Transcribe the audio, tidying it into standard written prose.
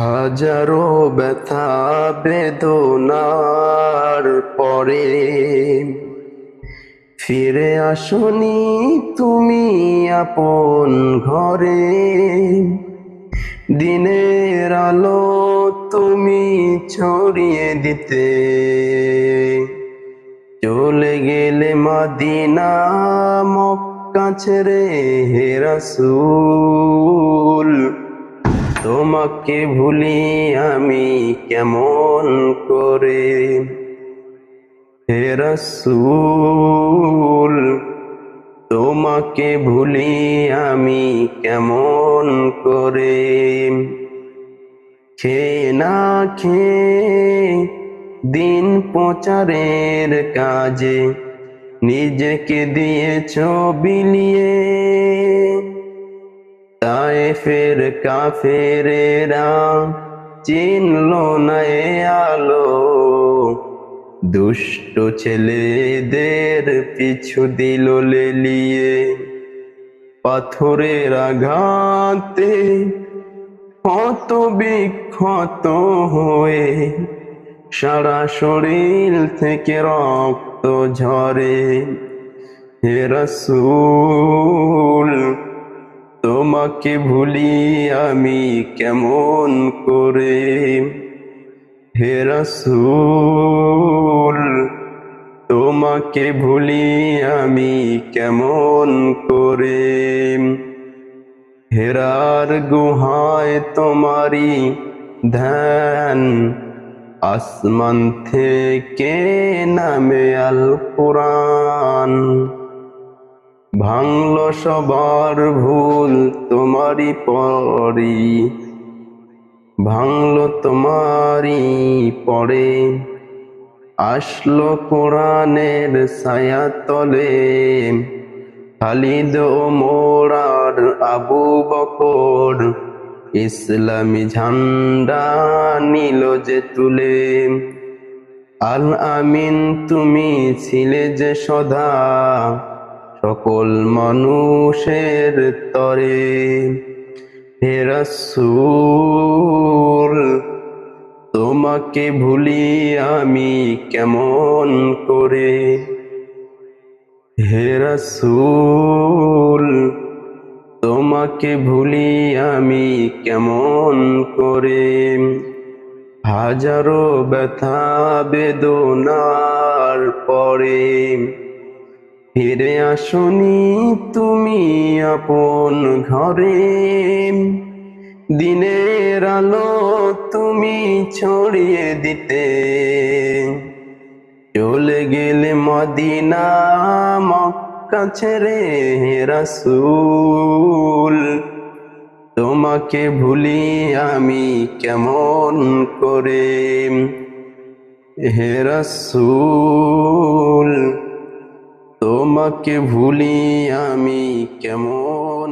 হাজারো ব্যথা বেদনার পরে ফিরে আসনি তুমি আপন ঘরে। দিনের আলো তুমি ছড়িয়ে দিতে চলে গেলে মদিনা মক্কা ছেড়ে। হে রাসূল, তোমাকে ভুলি আমি কেমন করে। হে রাসূল, তোমাকে ভুলি আমি কেমন করে। খেয়ে না খেয়ে দিন প্রচারের কাজে নিজেকে দিয়েছ বিলিয়ে। তায়েফের কাফেরেরা চিনল না এ আলো, দুষ্ট ছেলেদের পিছু দিল লেলিয়ে। পাথরের আঘাতে ক্ষত বিক্ষত হয়ে সারা শরীর থেকে রক্ত ঝরে। হে রাসূল, তোমাকে ভুলি আমি কেমন করে। হে রাসূল, তোমাকে ভুলি আমি কেমন করে। হেরার গুহায় তোমারি ধ্যান, আসমান থেকে নামে আল কুরআন। ভাঙল সবার ভুল তোমারি পরি, ভাঙল তোমারি পরে। আসলো কোরআনের ছায়া তলে খালিদ ওমর আর আবু বকর, ইসলামী ঝান্ডা নিল যে তুলে। আল আমিন তুমি ছিলে যে সদা সকল মানুষের তরে। হে রাসূল, তোমাকে ভুলি আমি কেমন করে। হে রাসূল, তোমাকে ভুলি আমি কেমন করে। হাজারো ব্যথা বেদনার পরে ফিরে আসনি তুমি আপন ঘরে। দিনের আলো তুমি ছড়িয়ে দিতে চলে গেলে মদিনা মক্কা ছেড়ে। হে রাসূল, তোমাকে ভুলি আমি কেমন করে। হে রাসূল, তোমাকে ভুলি আমি কেমন